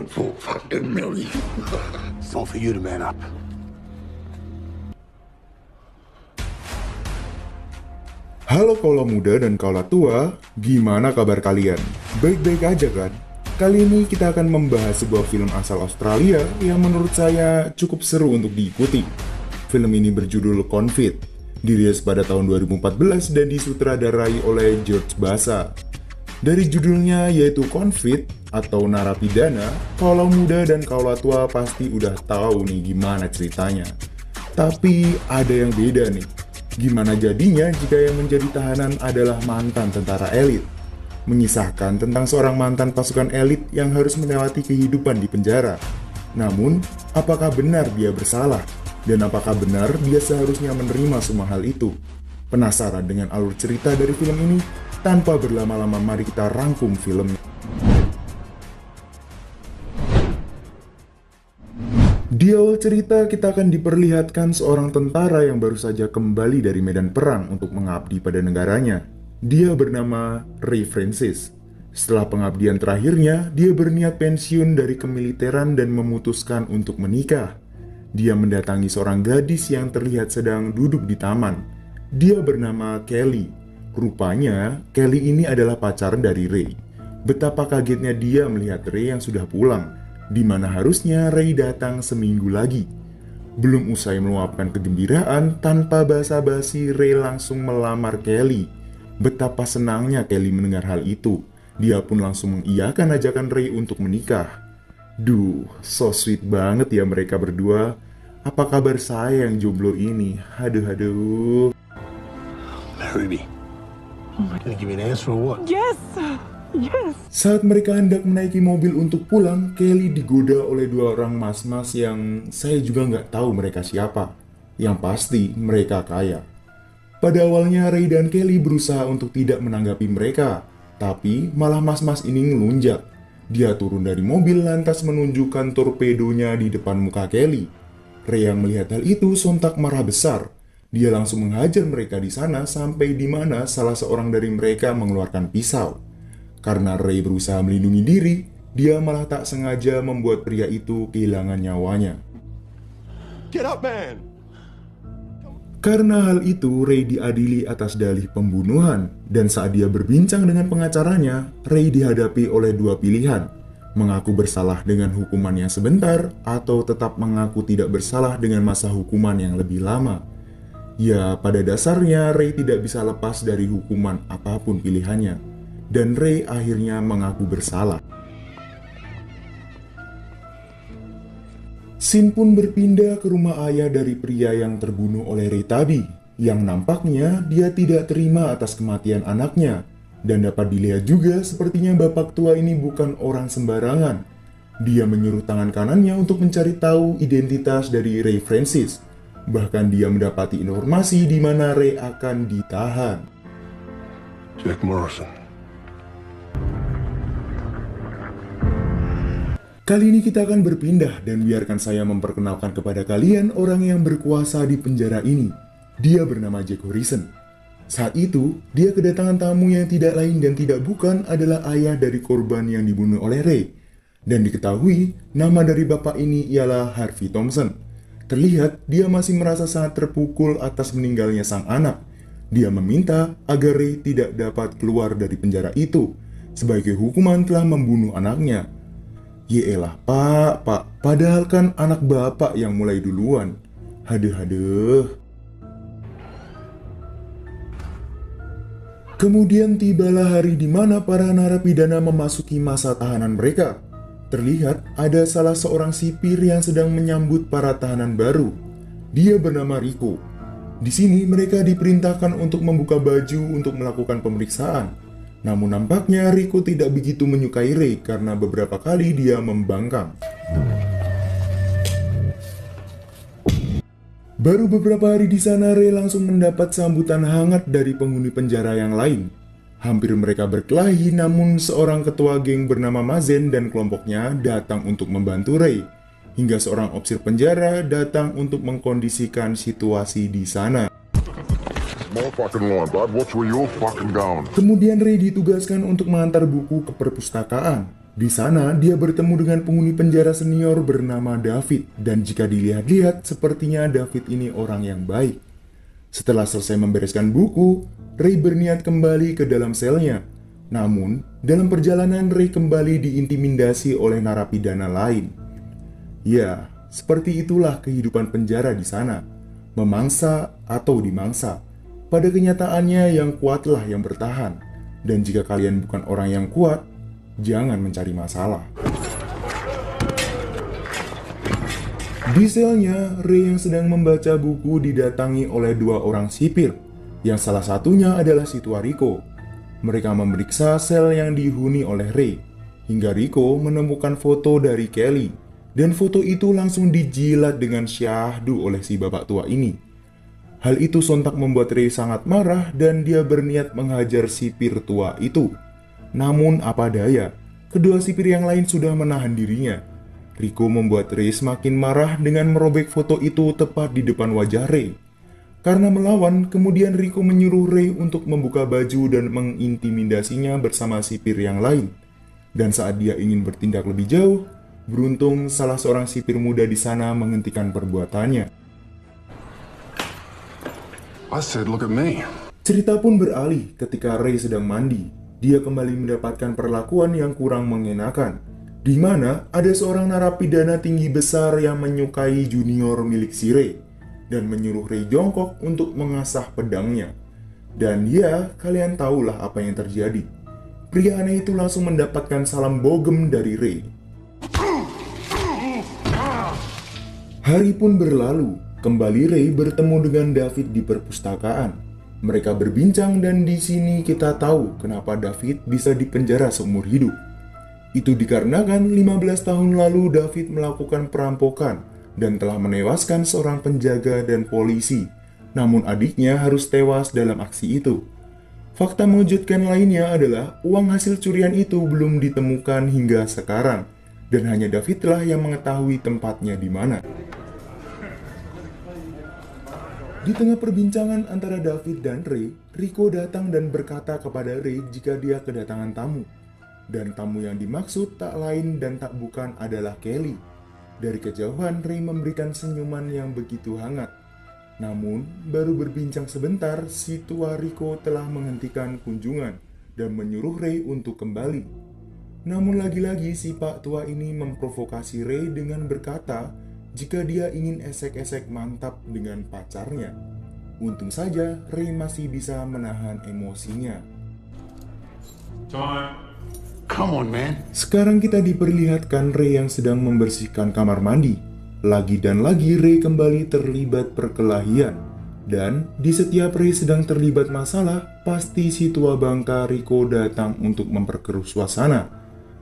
for fucking million. It's all for you to man up. Halo kaula muda dan kaula tua, gimana kabar kalian? Baik-baik aja kan? Kali ini kita akan membahas sebuah film asal Australia yang menurut saya cukup seru untuk diikuti. Film ini berjudul Convict, dirilis pada tahun 2014 dan disutradarai oleh George Basa. Dari judulnya yaitu Convict atau narapidana, kaula muda dan kaula tua pasti udah tahu nih gimana ceritanya. Tapi ada yang beda nih. Gimana jadinya jika yang menjadi tahanan adalah mantan tentara elit? Mengisahkan tentang seorang mantan pasukan elit yang harus melewati kehidupan di penjara. Namun, apakah benar dia bersalah? Dan apakah benar dia seharusnya menerima semua hal itu? Penasaran dengan alur cerita dari film ini? Tanpa berlama-lama mari kita rangkum filmnya. Di awal cerita kita akan diperlihatkan seorang tentara yang baru saja kembali dari medan perang untuk mengabdi pada negaranya. Dia bernama Ray Francis. Setelah pengabdian terakhirnya, dia berniat pensiun dari kemiliteran dan memutuskan untuk menikah. Dia mendatangi seorang gadis yang terlihat sedang duduk di taman. Dia bernama Kelly. Rupanya, Kelly ini adalah pacar dari Ray. Betapa kagetnya dia melihat Ray yang sudah pulang, di mana harusnya Ray datang seminggu lagi. Belum usai meluapkan kegembiraan, tanpa basa-basi Ray langsung melamar Kelly. Betapa senangnya Kelly mendengar hal itu. Dia pun langsung mengiyakan ajakan Ray untuk menikah. Duh, so sweet banget ya mereka berdua. Apa kabar saya yang jomblo ini? Aduh. Marry me. Gonna give me an answer or what? Yes! Saat mereka hendak menaiki mobil untuk pulang, Kelly digoda oleh dua orang mas-mas yang saya juga nggak tahu mereka siapa. Yang pasti mereka kaya. Pada awalnya Ray dan Kelly berusaha untuk tidak menanggapi mereka, tapi malah mas-mas ini ngelunjak. Dia turun dari mobil lantas menunjukkan torpedonya di depan muka Kelly. Ray yang melihat hal itu sontak marah besar. Dia langsung menghajar mereka di sana sampai di mana salah seorang dari mereka mengeluarkan pisau. Karena Ray berusaha melindungi diri, dia malah tak sengaja membuat pria itu kehilangan nyawanya. Get up, man! Karena hal itu, Ray diadili atas dalih pembunuhan, dan saat dia berbincang dengan pengacaranya, Ray dihadapi oleh dua pilihan, mengaku bersalah dengan hukuman yang sebentar, atau tetap mengaku tidak bersalah dengan masa hukuman yang lebih lama. Ya, pada dasarnya Ray tidak bisa lepas dari hukuman apapun pilihannya. Dan Ray akhirnya mengaku bersalah. Scene pun berpindah ke rumah ayah dari pria yang terbunuh oleh Ray tadi, yang nampaknya dia tidak terima atas kematian anaknya. Dan dapat dilihat juga sepertinya bapak tua ini bukan orang sembarangan. Dia menyuruh tangan kanannya untuk mencari tahu identitas dari Ray Francis. Bahkan dia mendapati informasi di mana Ray akan ditahan. Jack Morrison. Kali ini kita akan berpindah dan biarkan saya memperkenalkan kepada kalian orang yang berkuasa di penjara ini. Dia bernama Jack Harrison. Saat itu, dia kedatangan tamu yang tidak lain dan tidak bukan adalah ayah dari korban yang dibunuh oleh Ray. Dan diketahui, nama dari bapak ini ialah Harvey Thompson. Terlihat, dia masih merasa sangat terpukul atas meninggalnya sang anak. Dia meminta agar Ray tidak dapat keluar dari penjara itu. Sebagai hukuman telah membunuh anaknya. Yeelah pak, padahal kan anak bapak yang mulai duluan. Haduh. Kemudian tibalah hari di mana para narapidana memasuki masa tahanan mereka. Terlihat ada salah seorang sipir yang sedang menyambut para tahanan baru. Dia bernama Rico. Di sini mereka diperintahkan untuk membuka baju untuk melakukan pemeriksaan. Namun nampaknya Rico tidak begitu menyukai Ray karena beberapa kali dia membangkang. Baru beberapa hari di sana, Ray langsung mendapat sambutan hangat dari penghuni penjara yang lain. Hampir mereka berkelahi, namun seorang ketua geng bernama Mazen dan kelompoknya datang untuk membantu Ray. Hingga seorang opsir penjara datang untuk mengkondisikan situasi di sana. Kemudian Kemudian Ray ditugaskan untuk mengantar buku ke perpustakaan. Di sana, dia bertemu dengan penghuni penjara senior bernama David, dan jika dilihat-lihat, sepertinya David ini orang yang baik. Setelah selesai membereskan buku, Ray berniat kembali ke dalam selnya. Namun, dalam perjalanan Ray kembali diintimidasi oleh narapidana lain. Ya, seperti itulah kehidupan penjara di sana. Memangsa atau dimangsa. Pada kenyataannya yang kuatlah yang bertahan. Dan jika kalian bukan orang yang kuat, jangan mencari masalah. Di selnya, Ray yang sedang membaca buku didatangi oleh dua orang sipir, yang salah satunya adalah si tua Rico. Mereka memeriksa sel yang dihuni oleh Ray, hingga Rico menemukan foto dari Kelly, dan foto itu langsung dijilat dengan syahdu oleh si bapak tua ini. Hal itu sontak membuat Ray sangat marah dan dia berniat menghajar sipir tua itu. Namun apa daya, kedua sipir yang lain sudah menahan dirinya. Rico membuat Ray semakin marah dengan merobek foto itu tepat di depan wajah Ray. Karena melawan, kemudian Rico menyuruh Ray untuk membuka baju dan mengintimidasinya bersama sipir yang lain. Dan saat dia ingin bertindak lebih jauh, beruntung salah seorang sipir muda di sana menghentikan perbuatannya. I said, look at me. Cerita pun beralih ketika Ray sedang mandi. Dia kembali mendapatkan perlakuan yang kurang mengenakan, di mana ada seorang narapidana tinggi besar yang menyukai junior milik si Ray dan menyuruh Ray jongkok untuk mengasah pedangnya. Dan ya, kalian tahulah apa yang terjadi. Pria aneh itu langsung mendapatkan salam bogem dari Ray. Hari pun berlalu, kembali Ray bertemu dengan David di perpustakaan. Mereka berbincang dan di sini kita tahu kenapa David bisa dipenjara seumur hidup. Itu dikarenakan 15 tahun lalu David melakukan perampokan dan telah menewaskan seorang penjaga dan polisi. Namun adiknya harus tewas dalam aksi itu. Fakta mengejutkan lainnya adalah uang hasil curian itu belum ditemukan hingga sekarang. Dan hanya Davidlah yang mengetahui tempatnya di mana. Di tengah perbincangan antara David dan Ray, Rico datang dan berkata kepada Ray jika dia kedatangan tamu. Dan tamu yang dimaksud tak lain dan tak bukan adalah Kelly. Dari kejauhan, Ray memberikan senyuman yang begitu hangat. Namun, baru berbincang sebentar, si tua Rico telah menghentikan kunjungan dan menyuruh Ray untuk kembali. Namun lagi-lagi si pak tua ini memprovokasi Ray dengan berkata jika dia ingin esek-esek mantap dengan pacarnya. Untung saja Ray masih bisa menahan emosinya. Come on, man. Sekarang kita diperlihatkan Ray yang sedang membersihkan kamar mandi. Lagi dan lagi Ray kembali terlibat perkelahian. Dan di setiap Ray sedang terlibat masalah, pasti si tua bangka Rico datang untuk memperkeruh suasana.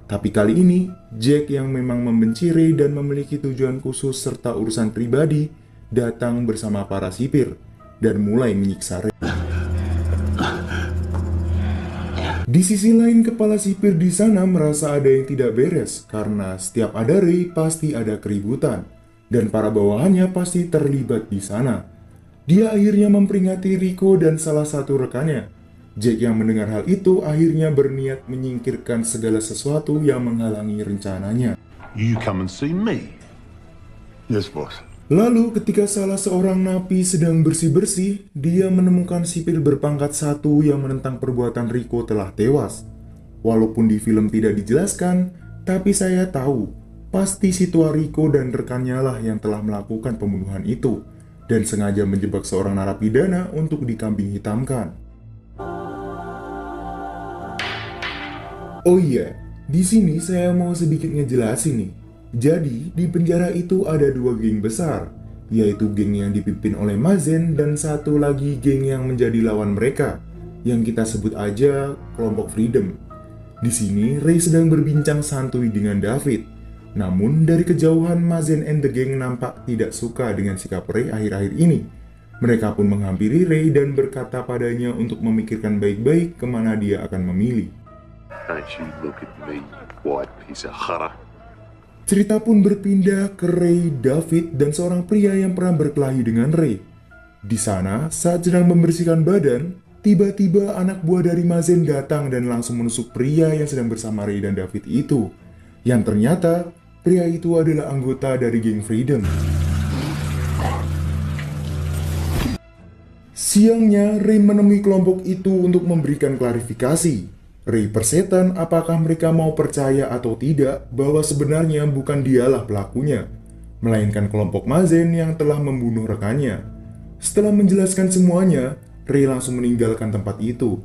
Tapi kali ini, Jack yang memang membenci Ray dan memiliki tujuan khusus serta urusan pribadi, datang bersama para sipir dan mulai menyiksa Ray. Di sisi lain, kepala sipir di sana merasa ada yang tidak beres karena setiap ada Ray pasti ada keributan dan para bawahannya pasti terlibat di sana. Dia akhirnya memperingati Rico dan salah satu rekannya. Jack yang mendengar hal itu akhirnya berniat menyingkirkan segala sesuatu yang menghalangi rencananya. You come and see me. Yes, boss. Lalu ketika salah seorang napi sedang bersih-bersih, dia menemukan sipir berpangkat 1 yang menentang perbuatan Rico telah tewas. Walaupun di film tidak dijelaskan, tapi saya tahu, pasti si tua Rico dan rekannya lah yang telah melakukan pembunuhan itu, dan sengaja menjebak seorang narapidana untuk dikambing hitamkan. Oh iya, di sini saya mau sedikit ngejelasin nih. Jadi, di penjara itu ada 2 geng besar, yaitu geng yang dipimpin oleh Mazen dan satu lagi geng yang menjadi lawan mereka, yang kita sebut aja kelompok Freedom. Di sini, Ray sedang berbincang santuy dengan David. Namun, dari kejauhan Mazen and the gang nampak tidak suka dengan sikap Ray akhir-akhir ini. Mereka pun menghampiri Ray dan berkata padanya untuk memikirkan baik-baik kemana dia akan memilih. Don't you look at me, white piece of hara. Cerita pun berpindah ke Ray, David, dan seorang pria yang pernah berkelahi dengan Ray. Di sana, saat sedang membersihkan badan, tiba-tiba anak buah dari Mazen datang dan langsung menusuk pria yang sedang bersama Ray dan David itu. Yang ternyata pria itu adalah anggota dari geng Freedom. Siangnya, Ray menemui kelompok itu untuk memberikan klarifikasi. Ray persetan apakah mereka mau percaya atau tidak bahwa sebenarnya bukan dialah pelakunya, melainkan kelompok Mazen yang telah membunuh rekannya. Setelah menjelaskan semuanya, Ray langsung meninggalkan tempat itu.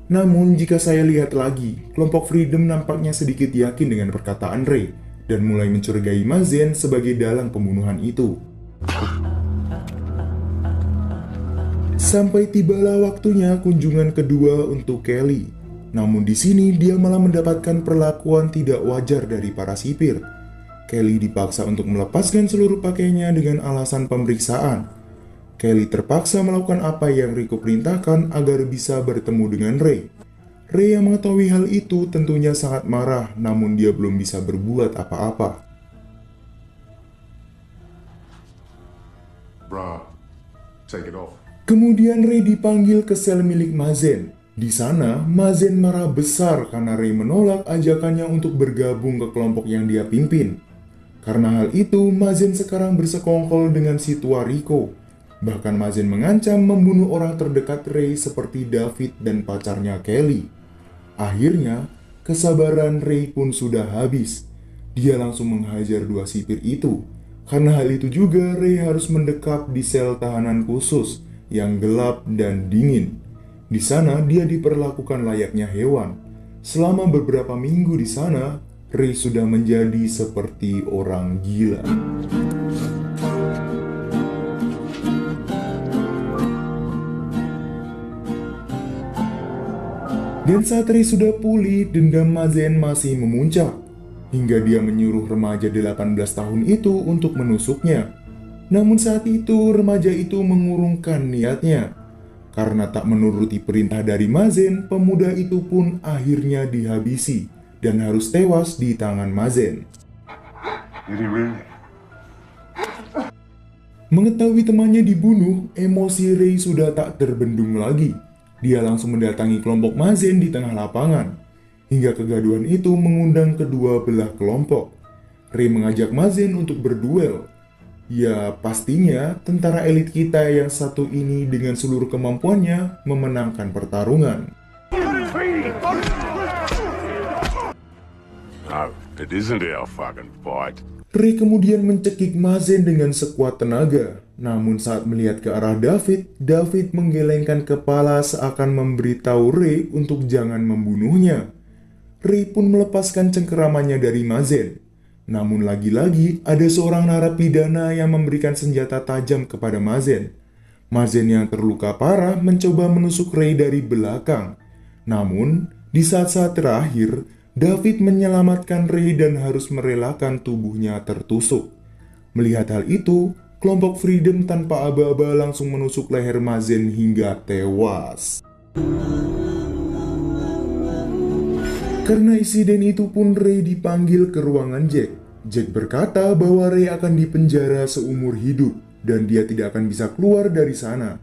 Namun jika saya lihat lagi, kelompok Freedom nampaknya sedikit yakin dengan perkataan Ray dan mulai mencurigai Mazen sebagai dalang pembunuhan itu. Sampai tibalah waktunya kunjungan kedua untuk Kelly. Namun di sini dia malah mendapatkan perlakuan tidak wajar dari para sipir. Kelly dipaksa untuk melepaskan seluruh pakaiannya dengan alasan pemeriksaan. Kelly terpaksa melakukan apa yang Rico perintahkan agar bisa bertemu dengan Ray. Ray yang mengetahui hal itu tentunya sangat marah, namun dia belum bisa berbuat apa-apa. Bruh, take it off. Kemudian Ray dipanggil ke sel milik Mazen. Di sana, Mazen marah besar karena Ray menolak ajakannya untuk bergabung ke kelompok yang dia pimpin. Karena hal itu, Mazen sekarang bersekongkol dengan si tua Rico. Bahkan Mazen mengancam membunuh orang terdekat Ray seperti David dan pacarnya Kelly. Akhirnya, kesabaran Ray pun sudah habis. Dia langsung menghajar dua sipir itu. Karena hal itu juga, Ray harus mendekap di sel tahanan khusus yang gelap dan dingin. Di sana dia diperlakukan layaknya hewan. Selama beberapa minggu di sana, Ray sudah menjadi seperti orang gila. Dan saat Ray sudah pulih, dendam Mazen masih memuncak. Hingga dia menyuruh remaja 18 tahun itu untuk menusuknya. Namun saat itu remaja itu mengurungkan niatnya. Karena tak menuruti perintah dari Mazen, pemuda itu pun akhirnya dihabisi dan harus tewas di tangan Mazen. Mengetahui temannya dibunuh, emosi Ray sudah tak terbendung lagi. Dia langsung mendatangi kelompok Mazen di tengah lapangan. Hingga kegaduhan itu mengundang kedua belah kelompok. Ray mengajak Mazen untuk berduel. Ya, pastinya tentara elit kita yang satu ini dengan seluruh kemampuannya memenangkan pertarungan. No, it isn't our fucking fight. Ray kemudian mencekik Mazen dengan sekuat tenaga. Namun saat melihat ke arah David, David menggelengkan kepala seakan memberitahu Ray untuk jangan membunuhnya. Ray pun melepaskan cengkeramannya dari Mazen. Namun lagi-lagi ada seorang narapidana yang memberikan senjata tajam kepada Mazen. Mazen yang terluka parah mencoba menusuk Ray dari belakang. Namun, di saat-saat terakhir, David menyelamatkan Ray dan harus merelakan tubuhnya tertusuk. Melihat hal itu, kelompok Freedom tanpa aba-aba langsung menusuk leher Mazen hingga tewas. Karena insiden itu pun Ray dipanggil ke ruangan Jack. Jack berkata bahwa Ray akan dipenjara seumur hidup dan dia tidak akan bisa keluar dari sana.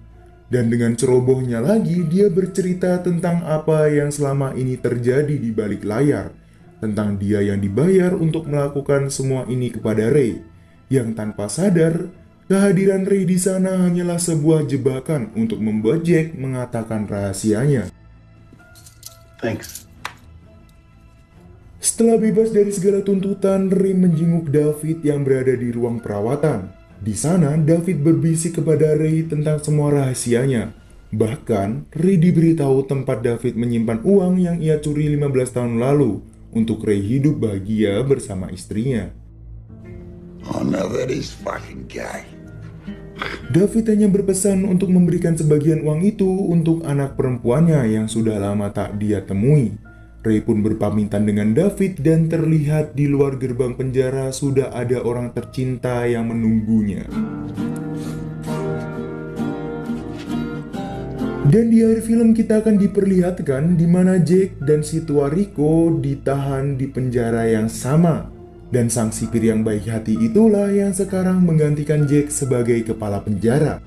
Dan dengan cerobohnya lagi, dia bercerita tentang apa yang selama ini terjadi di balik layar. Tentang dia yang dibayar untuk melakukan semua ini kepada Ray. Yang tanpa sadar, kehadiran Ray di sana hanyalah sebuah jebakan untuk membuat Jack mengatakan rahasianya. Thanks. Setelah bebas dari segala tuntutan, Ray menjenguk David yang berada di ruang perawatan. Di sana, David berbisik kepada Ray tentang semua rahasianya. Bahkan, Ray diberitahu tempat David menyimpan uang yang ia curi 15 tahun lalu untuk Ray hidup bahagia bersama istrinya. Oh no, that is fucking gay. David hanya berpesan untuk memberikan sebagian uang itu untuk anak perempuannya yang sudah lama tak dia temui. Ray pun berpamitan dengan David dan terlihat di luar gerbang penjara sudah ada orang tercinta yang menunggunya. Dan di akhir film kita akan diperlihatkan di mana Jack dan si tua Rico ditahan di penjara yang sama. Dan sang sipir yang baik hati itulah yang sekarang menggantikan Jack sebagai kepala penjara.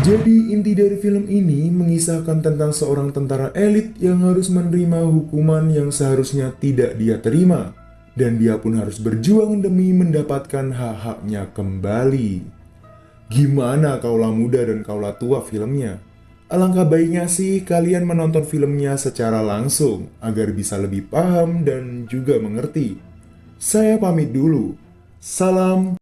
Jadi inti dari film ini mengisahkan tentang seorang tentara elit yang harus menerima hukuman yang seharusnya tidak dia terima. Dan dia pun harus berjuang demi mendapatkan hak-haknya kembali. Gimana kaulah muda dan kaulah tua filmnya? Alangkah baiknya sih kalian menonton filmnya secara langsung agar bisa lebih paham dan juga mengerti. Saya pamit dulu. Salam